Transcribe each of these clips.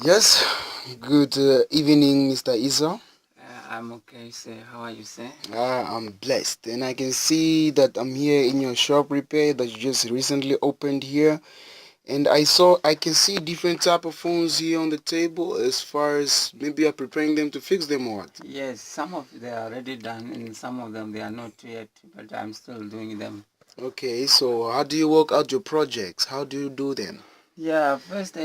Yes, good evening, Mr. Isa. I'm okay, sir. How are you, sir? I'm blessed, and I can see that I'm here in your shop repair that you just recently opened here. And I can see different type of phones here on the table. As far as maybe you're preparing them to fix them or what? Yes, some of they are already done, and some of them they are not yet, but I'm still doing them. Okay, so how do you work out your projects? How do you do them? Yeah, first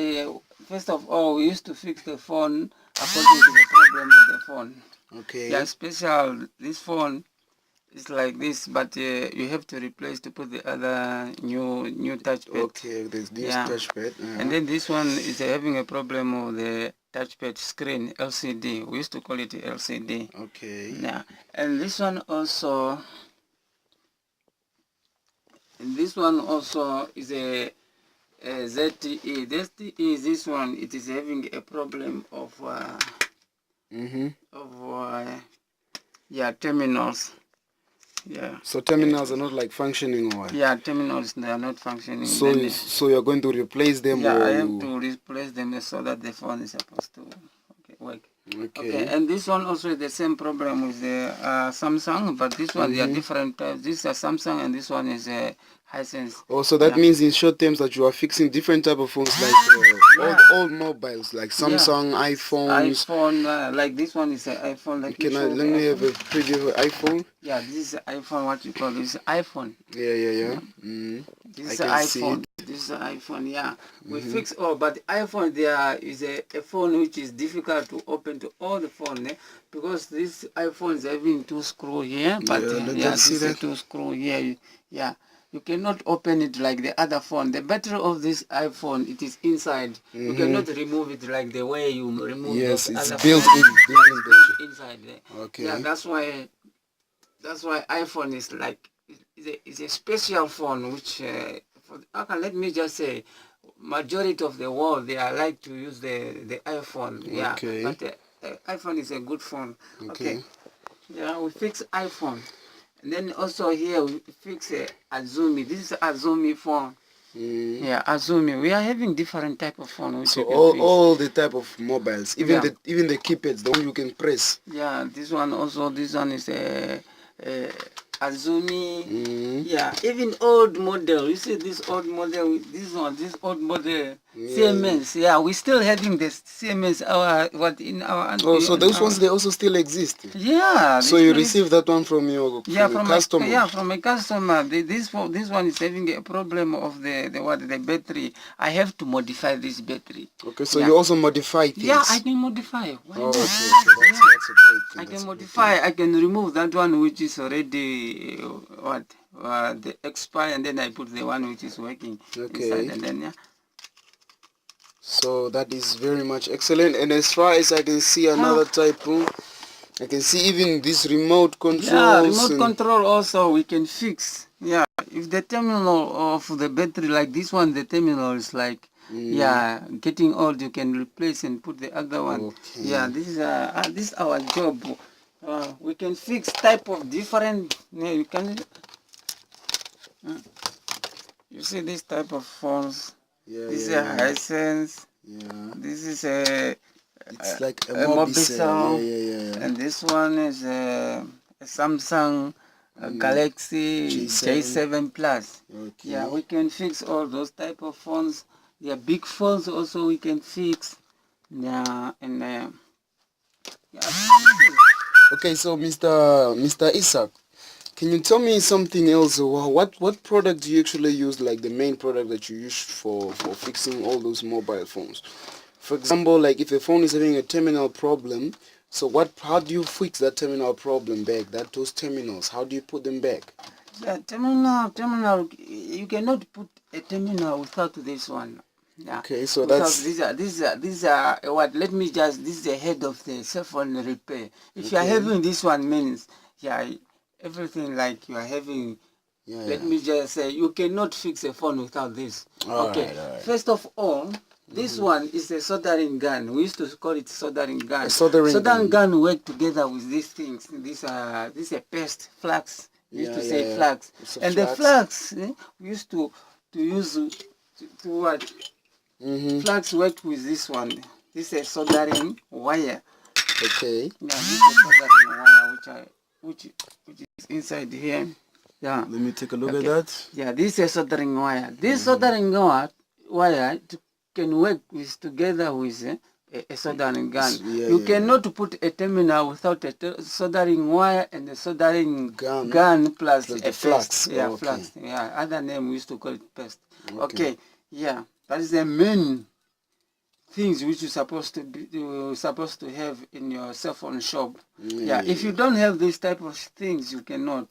of all, we used to fix the phone according to the problem of the phone. Yeah, Okay, special this phone is like this, but you have to replace to put the other new touchpad. okay, there's this Yeah, touchpad. and then this one is having a problem of the touchpad screen LCD. We used to call it LCD. Okay, Yeah, and this one also is a ZTE. ZTE is this one. It is having a problem of mm-hmm. yeah, terminals. Yeah. So terminals are not like functioning or what? Yeah, terminals they are not functioning. So Then so you're going to replace them yeah, or I have you? to replace them so that the phone is supposed to work. Okay, Okay. and this one also is the same problem with the Samsung, but this one they are different types. This is a Samsung and this one is a Hisense. Oh, so that Yeah. means in short terms that you are fixing different type of phones like Yeah. old mobiles like Yeah. Samsung, iPhones. iPhone, like this one is an iPhone. Let me Can I show the let me have a iPhone. preview of iPhone? Yeah, this is iPhone. What you call this iPhone? Yeah. This I is can see iPhone. it. This is iPhone. Yeah, we fix all, but the iPhone there is a phone which is difficult to open to all the phone because this iPhone is having two screw here, but Yeah, yeah, let's see this is that. two screw here. Yeah, you cannot open it like the other phone. The battery of this iPhone, it is inside. You cannot remove it like the way you remove Yes, those it's other built phones. in, built in battery. Inside there. Yeah, Okay. that's why iPhone is like is a special phone which okay, let me just say majority of the world they are like to use the iPhone. Yeah, Okay. but iPhone is a good phone. Okay, Okay. yeah, we fix iPhone, and then also here we fix Azumi. This is Azumi phone. Yeah, Azumi. We are having different type of phone which So you can fix. all the type of mobiles, Yeah. even the keypads, the one you can press. Yeah, this one also. This one is a Azumi. Mm. Yeah, even old model. You see this old model. This old model. Yeah. Siemens. Yeah, we still having this Siemens. Our what in our. Oh, so In those our, ones they also still exist. yeah. So you receive that one from your customer. From a customer. This one is having a problem of the battery. I have to modify this battery. Okay, so Yeah. you also modify things. Yeah, I can modify. Why Oh, not? okay, that's a great thing. I That's can a great modify. I can remove that one which is already the expire, and then I put the one which is working inside, and then yeah. So that is very much excellent. And as far as I can see another type, I can see even this remote controls. Yeah, remote control also we can fix. Yeah, if the terminal of the battery like this one, the terminal is like yeah getting old, you can replace and put the other one. Okay. Yeah, this is our job. We can fix type of different. Yeah, you can. You see this type of phones. Yeah, This yeah, is a Hisense. yeah. This is a It's like a Mobisol. Yeah. And this one is a Samsung Galaxy J7 Plus. Okay. Yeah, we can fix all those type of phones. Yeah, big phones also we can fix. Yeah, and yeah. Okay, so Mr. Isaac, can you tell me something else? What product do you actually use, like the main product that you use for fixing all those mobile phones? For example, like if a phone is having a terminal problem, so how do you fix that terminal problem back? Those terminals, how do you put them back? The terminal, you cannot put a terminal without this one. Yeah. Okay, so because that's these are what? Let me just. This is the head of the cell phone repair. If you are okay. having this one means yeah, everything like you are having. Yeah. Let me just say you cannot fix a phone without this. All okay. Right. First of all, this one is a soldering gun. We used to call it soldering gun. A soldering gun work together with these things. This is a paste flax. We used to say flax. And the flax we used to use to what? Flax worked with this one. this is a soldering wire. Okay. Yeah, this is a soldering wire which is inside here. Yeah. Let me take a look at that. Yeah, this is a soldering wire. This soldering wire can work together with a soldering gun. You cannot put a terminal without a soldering wire and a soldering gun plus a flux. Yeah, flux. Yeah, other name we used to call it paste. Okay. Yeah, that is the main things which you're supposed to have in your cell phone shop. Yeah, if you don't have these type of things, you cannot.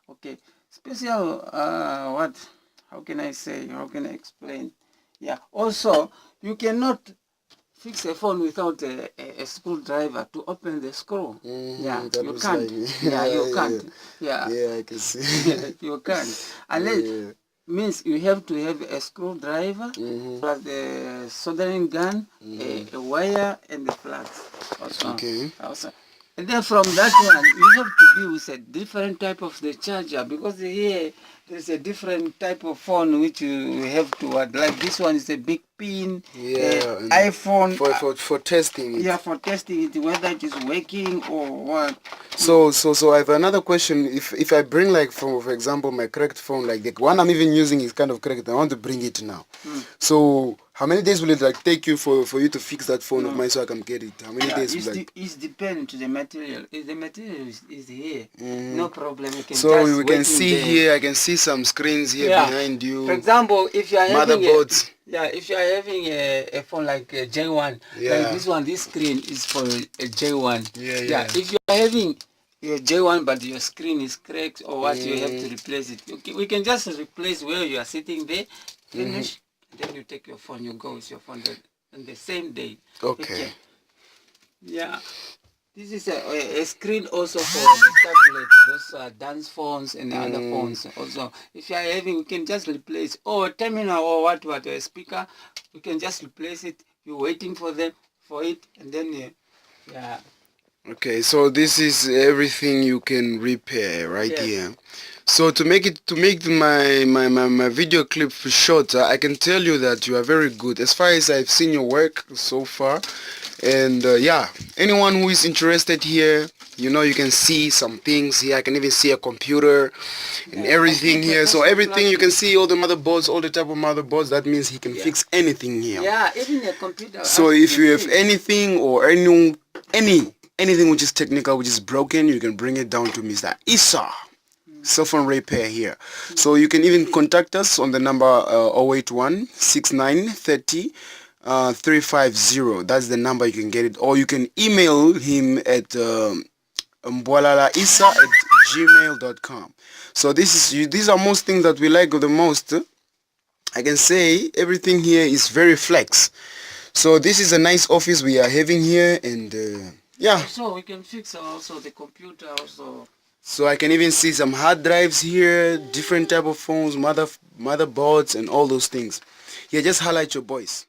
Okay, special what? How can I say? How can I explain? Yeah. Also, you cannot fix a phone without a screwdriver to open the screw. Yeah, you can't. You can't. Yeah. Yeah, I can see. You can't. Unless means you have to have a screwdriver plus the soldering gun, a wire, and the flux. Okay. Also. And then from that one, you have to be with a different type of the charger, because here there's a different type of phone which you have to add. Like this one is a big pin. Yeah. iPhone. For testing it. Yeah, for testing it, whether it is working or what. So I have another question. If I bring, like, for example, my correct phone, like the one I'm even using is kind of correct, I want to bring it now. So how many days will it like take you for you to fix that phone of mine so I can get it? How many days will it depends to the material. If the material is here, no problem. You can so just we can see there. here, I can see some screens here behind you. For example, if you are having motherboards. if you are having a phone like a J1, like this one, this screen is for a J1. If you are having your J1 but your screen is cracked or what, you have to replace it. Okay, we can just replace where you are sitting there, finish, then you take your phone, you go with your phone on the same day. Okay. Yeah. This is a screen also for the tablet. Those are dance phones and other phones. Also, if you are having, we can just replace, or terminal or what, a speaker, we can just replace it. You're waiting for it, and then yeah. Okay, so this is everything you can repair right here. So to make my video clip shorter, I can tell you that you are very good as far as I've seen your work so far. And yeah, anyone who is interested here, you know, you can see some things here. I can even see a computer and everything here. So everything, you can see all the motherboards, all the type of motherboards. That means he can fix anything here. Yeah, even a computer. So if you have anything or anything which is technical, which is broken, you can bring it down to Mr. Issa cell phone repair here. So you can even contact us on the number 081 6930 350. That's the number you can get it, or you can email him at mbwalalaissa@gmail.com. So these are most things that we like the most. I can say everything here is very flex. So this is a nice office we are having here, and yeah. So we can fix also the computer also. So I can even see some hard drives here, different type of phones, motherboards, and all those things. Yeah, just highlight your boys.